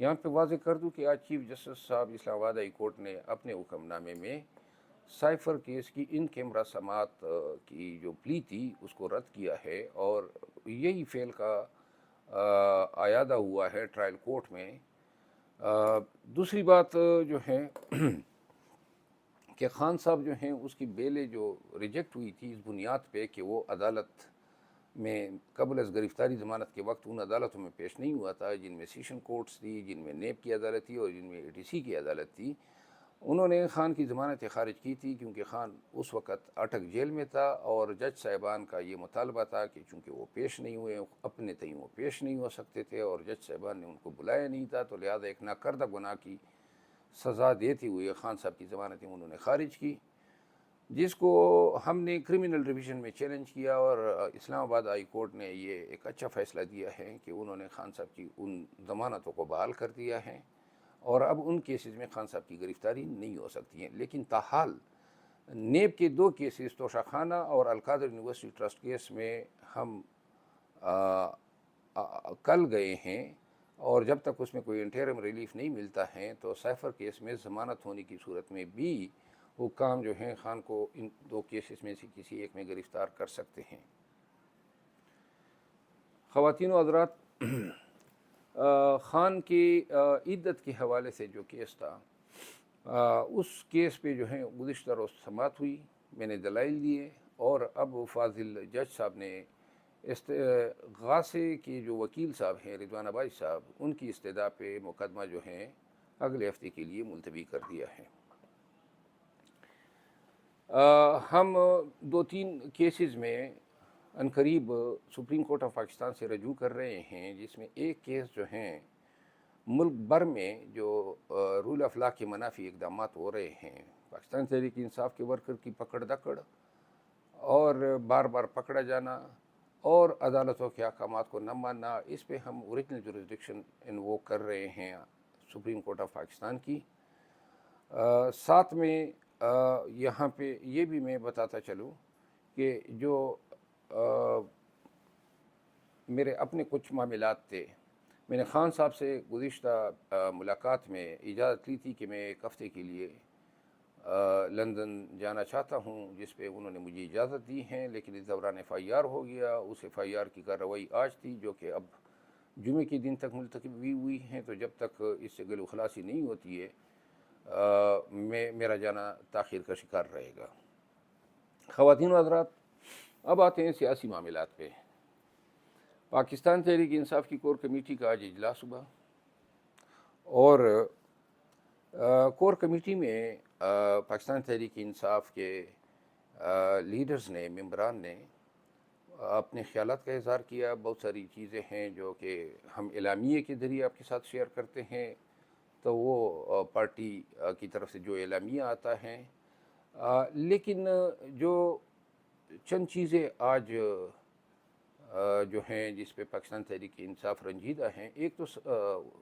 یہاں پہ واضح کر دوں کہ آج چیف جسٹس صاحب اسلام آباد ہائی کورٹ نے اپنے حکم نامے میں سائفر کیس کی ان کیمرہ سماعت کی جو پلی تھی اس کو رد کیا ہے، اور یہی فعل کا اعادہ ہوا ہے ٹرائل کورٹ میں۔ دوسری بات جو ہے کہ خان صاحب جو ہیں اس کی بیلیں جو ریجیکٹ ہوئی تھی اس بنیاد پہ کہ وہ عدالت میں قبل از گرفتاری ضمانت کے وقت ان عدالتوں میں پیش نہیں ہوا تھا جن میں سیشن کورٹس تھی، جن میں نیب کی عدالت تھی اور جن میں اے ٹی سی کی عدالت تھی۔ انہوں نے خان کی ضمانتیں خارج کی تھی کیونکہ خان اس وقت اٹک جیل میں تھا، اور جج صاحبان کا یہ مطالبہ تھا کہ چونکہ وہ پیش نہیں ہوئے، اپنے تئیں وہ پیش نہیں ہو سکتے تھے اور جج صاحبان نے ان کو بلایا نہیں تھا، تو لہٰذا ایک ناکردہ گناہ کی سزا دیتے ہوئے خان صاحب کی ضمانتیں انہوں نے خارج کی، جس کو ہم نے کرمنل ریویژن میں چیلنج کیا، اور اسلام آباد ہائی کورٹ نے یہ ایک اچھا فیصلہ دیا ہے کہ انہوں نے خان صاحب کی ان ضمانتوں کو بحال کر دیا ہے، اور اب ان کیسز میں خان صاحب کی گرفتاری نہیں ہو سکتی ہے۔ لیکن تاحال نیب کے 2 کیسز توشہ خانہ اور القادر یونیورسٹی ٹرسٹ کیس میں ہم کل گئے ہیں، اور جب تک اس میں کوئی انٹرم ریلیف نہیں ملتا ہے تو سائفر کیس میں ضمانت ہونے کی صورت میں بھی حکام جو ہیں خان کو ان 2 کیسز میں سے کسی ایک میں گرفتار کر سکتے ہیں۔ خواتین و حضرات، خان کی عدت کے حوالے سے جو کیس تھا، اس کیس پہ جو ہے گزشتہ روز سماعت ہوئی، میں نے دلائل دیے، اور اب فاضل جج صاحب نے غاصے کے جو وکیل صاحب ہیں رضوان آبائی صاحب، ان کی استدعا پہ مقدمہ جو ہے اگلے ہفتے کے لیے ملتوی کر دیا ہے۔ ہم 2-3 کیسز میں عنقریب سپریم کورٹ آف پاکستان سے رجوع کر رہے ہیں، جس میں ایک کیس جو ہیں ملک بھر میں جو رول آف لا کے منافی اقدامات ہو رہے ہیں، پاکستان تحریک انصاف کے ورکر کی پکڑ دکڑ اور بار بار پکڑا جانا اور عدالتوں کے احکامات کو نہ ماننا، اس پہ ہم اوریجنل جورسڈکشن انووک کر رہے ہیں سپریم کورٹ آف پاکستان کی۔ ساتھ میں یہاں پہ یہ بھی میں بتاتا چلوں کہ جو میرے اپنے کچھ معاملات تھے، میں نے خان صاحب سے گزشتہ ملاقات میں اجازت لی تھی کہ میں ایک ہفتے کے لیے لندن جانا چاہتا ہوں، جس پہ انہوں نے مجھے اجازت دی ہے، لیکن اس دوران ایف آئی آر ہو گیا۔ اس ایف آئی آر کی کارروائی آج تھی، جو کہ اب جمعے کے دن تک ملتوی ہوئی ہیں، تو جب تک اس سے گلو خلاصی نہیں ہوتی ہے میرا جانا تاخیر کا شکار رہے گا۔ خواتین و حضرات، اب آتے ہیں سیاسی معاملات پہ۔ پاکستان تحریک انصاف کی کور کمیٹی کا آج اجلاس ہوا، اور کور کمیٹی میں پاکستان تحریک انصاف کے لیڈرز نے، ممبران نے اپنے خیالات کا اظہار کیا۔ بہت ساری چیزیں ہیں جو کہ ہم اعلامیے کے ذریعے آپ کے ساتھ شیئر کرتے ہیں، تو وہ پارٹی کی طرف سے جو اعلامیہ آتا ہے، لیکن جو چند چیزیں آج جو ہیں جس پہ پاکستان تحریک انصاف رنجیدہ ہیں، ایک تو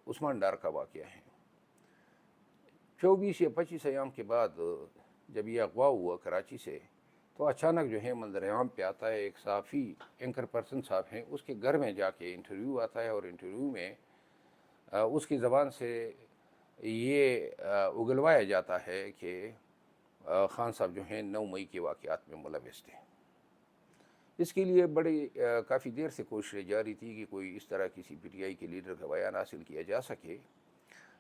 عثمان ڈار کا واقعہ ہے۔ 24 یا 25 ایام کے بعد جب یہ اغوا ہوا کراچی سے، تو اچانک جو ہے منظر عام پہ آتا ہے، ایک صحافی اینکر پرسن صاحب ہیں، اس کے گھر میں جا کے انٹرویو آتا ہے، اور انٹرویو میں اس کی زبان سے یہ اگلوایا جاتا ہے کہ خان صاحب جو ہیں 9 مئی کے واقعات میں ملوث تھے۔ اس کے لیے کافی دیر سے کوششیں جاری تھی کہ کوئی اس طرح کسی پی ٹی آئی کے لیڈر کا بیان حاصل کیا جا سکے،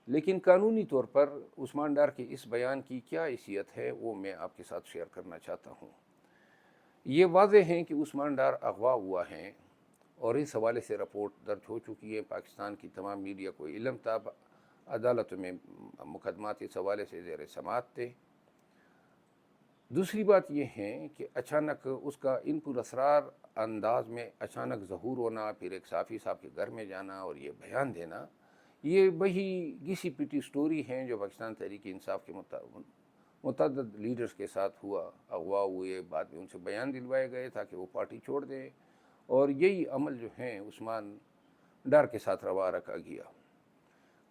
لیکن قانونی طور پر عثمان ڈار کے اس بیان کی کیا حیثیت ہے وہ میں آپ کے ساتھ شیئر کرنا چاہتا ہوں۔ یہ واضح ہے کہ عثمان ڈار اغوا ہوا ہے، اور اس حوالے سے رپورٹ درج ہو چکی ہے، پاکستان کی تمام میڈیا کو علم تھا، عدالتوں میں مقدمات اس حوالے سے زیر سماعت تھے۔ دوسری بات یہ ہے کہ اچانک اس کا ان پر اسرار انداز میں اچانک ظہور ہونا، پھر ایک صحافی صاحب کے گھر میں جانا اور یہ بیان دینا، یہ وہی گھسی پٹی سٹوری ہیں جو پاکستان تحریک انصاف کے متعدد لیڈرز کے ساتھ ہوا۔ اغوا ہوئے، بعد میں ان سے بیان دلوائے گئے تاکہ وہ پارٹی چھوڑ دیں، اور یہی عمل جو ہیں عثمان ڈار کے ساتھ روا رکھا گیا۔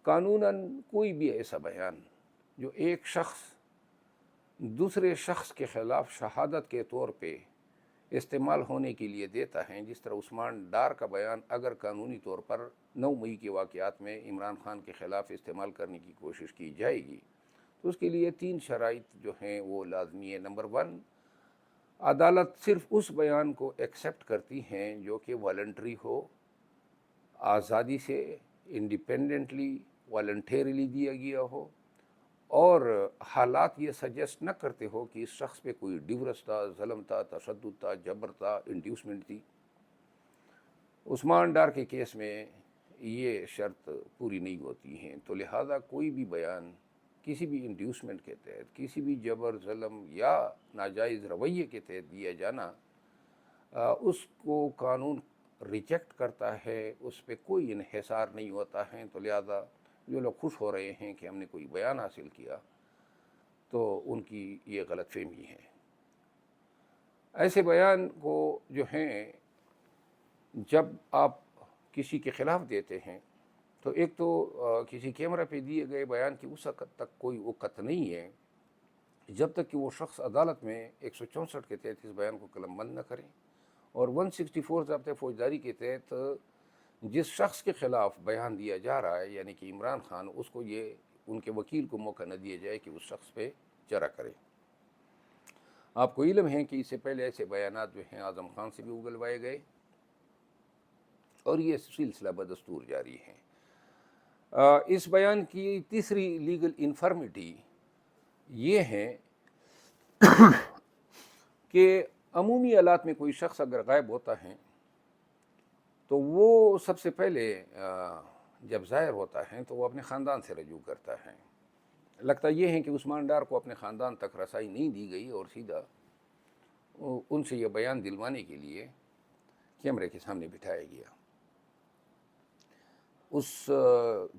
قانوناً کوئی بھی ایسا بیان جو ایک شخص دوسرے شخص کے خلاف شہادت کے طور پہ استعمال ہونے کے لیے دیتا ہے. جس طرح عثمان ڈار کا بیان اگر قانونی طور پر 9 مئی کے واقعات میں عمران خان کے خلاف استعمال کرنے کی کوشش کی جائے گی تو اس کے لیے 3 شرائط جو ہیں وہ لازمی ہے. نمبر 1، عدالت صرف اس بیان کو ایکسیپٹ کرتی ہیں جو کہ والنٹری ہو، آزادی سے، انڈیپینڈنٹلی، والنٹیرلی دیا گیا ہو، اور حالات یہ سجیسٹ نہ کرتے ہو کہ اس شخص پہ کوئی ڈیورس تھا، ظلم تھا، تشدد تھا، جبر تھا، انڈیوسمنٹ تھی. عثمان ڈار کے کیس میں یہ شرط پوری نہیں ہوتی ہیں، تو لہٰذا کوئی بھی بیان کسی بھی انڈیوسمنٹ کے تحت، کسی بھی جبر، ظلم یا ناجائز رویے کے تحت دیا جانا اس کو قانون ریجیکٹ کرتا ہے، اس پہ کوئی انحصار نہیں ہوتا ہے. تو لہٰذا جو لوگ خوش ہو رہے ہیں کہ ہم نے کوئی بیان حاصل کیا تو ان کی یہ غلط فہمی ہے. ایسے بیان کو جو ہیں جب آپ کسی کے خلاف دیتے ہیں تو ایک تو کسی کیمرہ پہ دیے گئے بیان کی اس وقت تک کوئی وقت نہیں ہے جب تک کہ وہ شخص عدالت میں 164 کے تحت اس بیان کو قلم بند نہ کریں، اور 164 ضابطۂ فوجداری کے تحت جس شخص کے خلاف بیان دیا جا رہا ہے یعنی کہ عمران خان، اس کو یہ ان کے وکیل کو موقع نہ دیا جائے کہ اس شخص پہ چرا کرے. آپ کو علم ہے کہ اس سے پہلے ایسے بیانات جو ہیں اعظم خان سے بھی اگلوائے گئے اور یہ سلسلہ بدستور جاری ہے. اس بیان کی تیسری لیگل انفرمیٹی یہ ہے کہ عمومی حالات میں کوئی شخص اگر غائب ہوتا ہے تو وہ سب سے پہلے جب ظاہر ہوتا ہے تو وہ اپنے خاندان سے رجوع کرتا ہے. لگتا یہ ہے کہ عثمان ڈار کو اپنے خاندان تک رسائی نہیں دی گئی اور سیدھا ان سے یہ بیان دلوانے کے لیے کیمرے کے سامنے بٹھایا گیا. اس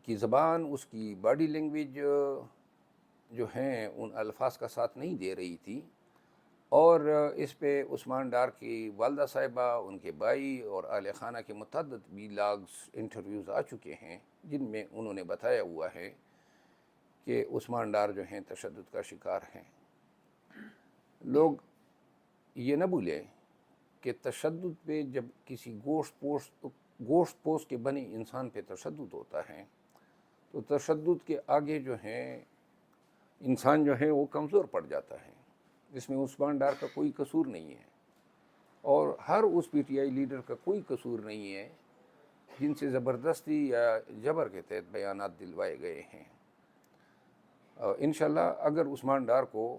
کی زبان، اس کی باڈی لینگویج جو ہیں ان الفاظ کا ساتھ نہیں دے رہی تھی، اور اس پہ عثمان ڈار کی والدہ صاحبہ، ان کے بھائی اور اہل خانہ کے متعدد ویلاگز، انٹرویوز آ چکے ہیں جن میں انہوں نے بتایا ہوا ہے کہ عثمان ڈار جو ہیں تشدد کا شکار ہیں. لوگ یہ نہ بھولیں کہ تشدد پہ جب کسی گوشت پوست کے بنے انسان پہ تشدد ہوتا ہے تو تشدد کے آگے جو ہیں انسان جو ہے وہ کمزور پڑ جاتا ہے. اس میں عثمان ڈار کا کوئی قصور نہیں ہے اور ہر اس پی ٹی آئی لیڈر کا کوئی قصور نہیں ہے جن سے زبردستی یا جبر کے تحت بیانات دلوائے گئے ہیں. انشاءاللہ اگر عثمان ڈار کو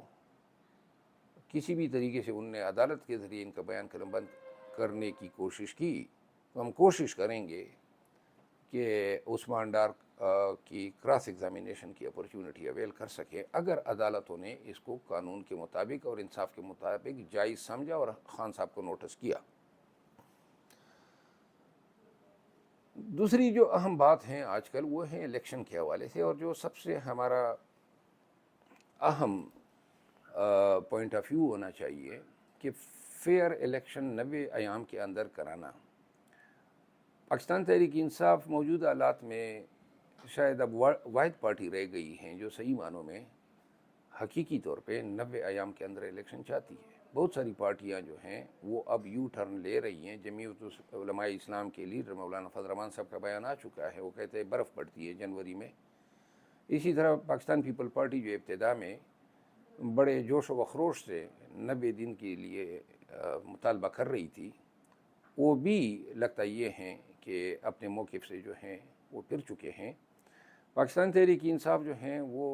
کسی بھی طریقے سے ان نے عدالت کے ذریعے ان کا بیان قلم بند کرنے کی کوشش کی تو ہم کوشش کریں گے کہ عثمان ڈار کی کراس ایگزامینیشن کی اپرچونٹی اویل کر سکے اگر عدالتوں نے اس کو قانون کے مطابق اور انصاف کے مطابق جائز سمجھا اور خان صاحب کو نوٹس کیا. دوسری جو اہم بات ہیں آج کل وہ ہیں الیکشن کے حوالے سے، اور جو سب سے ہمارا اہم پوائنٹ آف ویو ہونا چاہیے کہ فیئر الیکشن 90 ایام کے اندر کرانا. پاکستان تحریک انصاف موجودہ حالات میں شاید اب واحد پارٹی رہ گئی ہیں جو صحیح معنوں میں حقیقی طور پہ 90 ایام کے اندر الیکشن چاہتی ہے. بہت ساری پارٹیاں جو ہیں وہ اب یو ٹرن لے رہی ہیں. جمعیت علماء اسلام کے لیڈر مولانا فضل الرحمان صاحب کا بیان آ چکا ہے، وہ کہتے ہیں برف پڑتی ہے جنوری میں. اسی طرح پاکستان پیپل پارٹی جو ابتدا میں بڑے جوش و خروش سے 90 دن کے لیے مطالبہ کر رہی تھی، وہ بھی لگتا یہ ہیں کہ اپنے موقف سے جو ہیں وہ پھر چکے ہیں. پاکستان تحریک انصاف جو ہیں وہ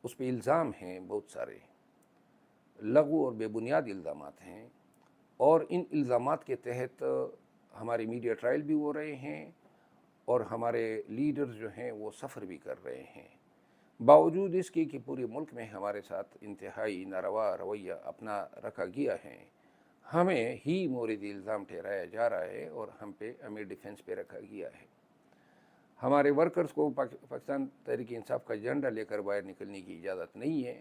اس پہ الزام ہیں بہت سارے لغو اور بے بنیاد الزامات ہیں، اور ان الزامات کے تحت ہمارے میڈیا ٹرائل بھی ہو رہے ہیں اور ہمارے لیڈرز جو ہیں وہ سفر بھی کر رہے ہیں. باوجود اس کے کہ پورے ملک میں ہمارے ساتھ انتہائی ناروا رویہ اپنا رکھا گیا ہے، ہمیں ہی مورد الزام ٹھہرایا جا رہا ہے اور ہم پہ ہمیں ڈیفنس پہ رکھا گیا ہے. ہمارے ورکرز کو پاکستان تحریک انصاف کا جھنڈا لے کر باہر نکلنے کی اجازت نہیں ہے.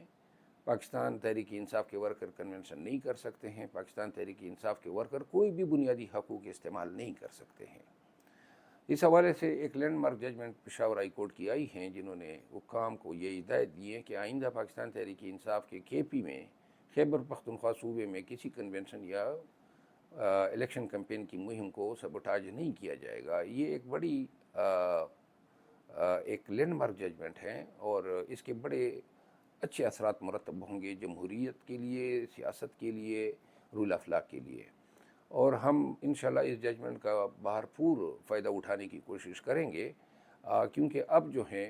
پاکستان تحریک انصاف کے ورکر کنونشن نہیں کر سکتے ہیں. پاکستان تحریک انصاف کے ورکر کوئی بھی بنیادی حقوق استعمال نہیں کر سکتے ہیں. اس حوالے سے ایک landmark judgment Peshawar high court کی آئی ہیں جنہوں نے حکام کو یہ ہدایت دی ہے کہ آئندہ پاکستان تحریک انصاف کے کے پی میں خیبر پختونخوا صوبے میں کسی کنونشن یا الیکشن کیمپین کی مہم کو سبوٹاج نہیں کیا جائے گا. یہ ایک بڑی ایک لینڈ مارک ججمنٹ ہے اور اس کے بڑے اچھے اثرات مرتب ہوں گے جمہوریت کے لیے, سیاست کے لیے, رول آف لا کے لیے. اور ہم انشاءاللہ اس ججمنٹ کا بھرپور فائدہ اٹھانے کی کوشش کریں گے, کیونکہ اب جو ہیں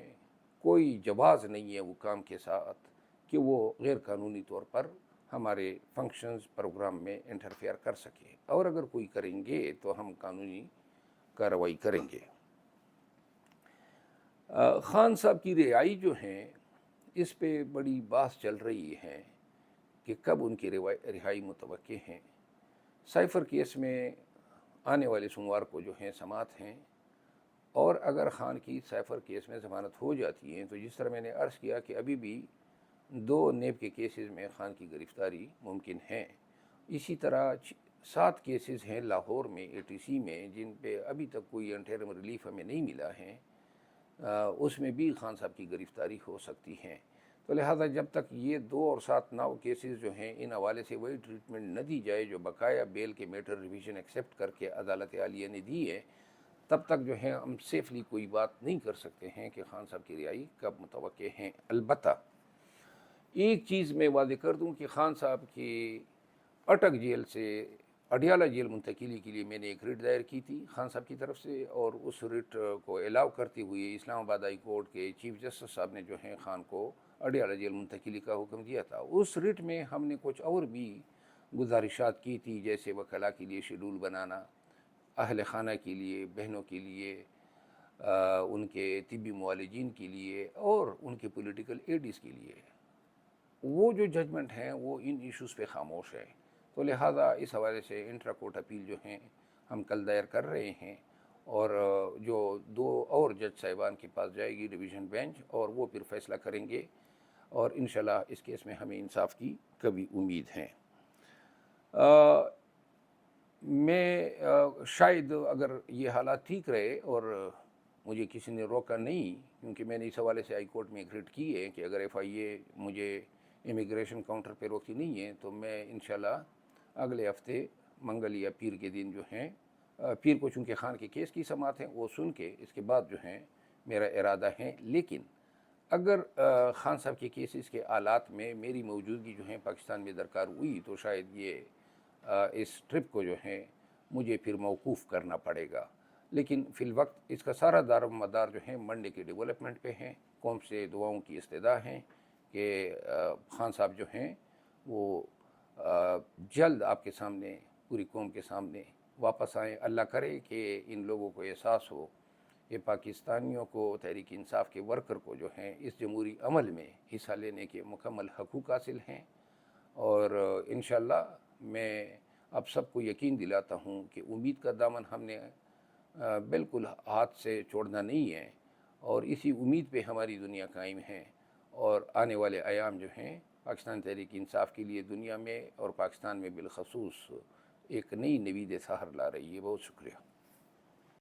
کوئی جواز نہیں ہے وہ کام کے ساتھ کہ وہ غیر قانونی طور پر ہمارے فنکشنز پروگرام میں انٹرفیئر کر سکے, اور اگر کوئی کریں گے تو ہم قانونی کارروائی کریں گے. خان صاحب کی رہائی جو ہیں اس پہ بڑی بحث چل رہی ہے کہ کب ان کی رہائی متوقع ہیں. سائفر کیس میں آنے والے سوموار کو جو ہیں سماعت ہیں, اور اگر خان کی سائفر کیس میں ضمانت ہو جاتی ہیں تو جس طرح میں نے عرض کیا کہ ابھی بھی 2 نیب کے کیسز میں خان کی گرفتاری ممکن ہے. اسی طرح 7 کیسز ہیں لاہور میں ATC میں جن پہ ابھی تک کوئی انٹرم ریلیف ہمیں نہیں ملا ہے, اس میں بھی خان صاحب کی گرفتاری ہو سکتی ہیں. تو لہٰذا جب تک یہ 2 اور 7 9 کیسز جو ہیں ان حوالے سے وہی ٹریٹمنٹ نہ دی جائے جو بقایا بیل کے میٹر ریویژن ایکسیپٹ کر کے عدالت عالیہ نے دی ہے, تب تک جو ہے ہم سیفلی کوئی بات نہیں کر سکتے ہیں کہ خان صاحب کی رہائی کب متوقع ہیں. البتہ ایک چیز میں واضح کر دوں کہ خان صاحب کی اٹک جیل سے اڈیالہ جیل منتقلی کے لیے میں نے ایک ریٹ دائر کی تھی خان صاحب کی طرف سے, اور اس ریٹ کو الاؤ کرتے ہوئے اسلام آباد ہائی کورٹ کے چیف جسٹس صاحب نے جو ہیں خان کو اڈیالہ جیل منتقلی کا حکم دیا تھا. اس ریٹ میں ہم نے کچھ اور بھی گزارشات کی تھی, جیسے وکلاء کے لیے شیڈول بنانا, اہل خانہ کے لیے, بہنوں کے لیے, ان کے طبی معالجین کے لیے, اور ان کے پولیٹیکل ایڈز کے لیے. وہ جو ججمنٹ ہیں وہ ان ایشوز پہ خاموش ہے. تو لہٰذا اس حوالے سے انٹرا کورٹ اپیل جو ہیں ہم کل دائر کر رہے ہیں, اور جو 2 اور جج صاحبان کے پاس جائے گی ڈویژن بینچ, اور وہ پھر فیصلہ کریں گے, اور انشاءاللہ اس کیس میں ہمیں انصاف کی کبھی امید ہے. میں شاید اگر یہ حالات ٹھیک رہے اور مجھے کسی نے روکا نہیں, کیونکہ میں نے اس حوالے سے ہائی کورٹ میں ایک ریٹ کی ہے کہ اگر FIA مجھے امیگریشن کاؤنٹر پہ روکتی نہیں ہے تو میں انشاءاللہ اگلے ہفتے منگل یا پیر کے دن جو ہیں, پیر کو چونکہ خان کے کیس کی سماعت ہیں وہ سن کے اس کے بعد جو ہیں میرا ارادہ ہے. لیکن اگر خان صاحب کے کیسز کے آلات میں میری موجودگی جو ہیں پاکستان میں درکار ہوئی تو شاید یہ اس ٹرپ کو جو ہے مجھے پھر موقوف کرنا پڑے گا. لیکن فی الوقت اس کا سارا دار و مدار جو ہے منڈے کے ڈیولپمنٹ پہ ہیں. قوم سے دعاؤں کی استدعا ہیں کہ خان صاحب جو ہیں وہ جلد آپ کے سامنے, پوری قوم کے سامنے واپس آئیں. اللہ کرے کہ ان لوگوں کو احساس ہو کہ پاکستانیوں کو, تحریک انصاف کے ورکر کو جو ہیں اس جمہوری عمل میں حصہ لینے کے مکمل حقوق حاصل ہیں. اور انشاءاللہ میں اب سب کو یقین دلاتا ہوں کہ امید کا دامن ہم نے بالکل ہاتھ سے چھوڑنا نہیں ہے, اور اسی امید پہ ہماری دنیا قائم ہے, اور آنے والے ایام جو ہیں پاکستان تحریک انصاف کے لیے دنیا میں اور پاکستان میں بالخصوص ایک نئی نوید سحر لا رہی ہے. بہت شکریہ.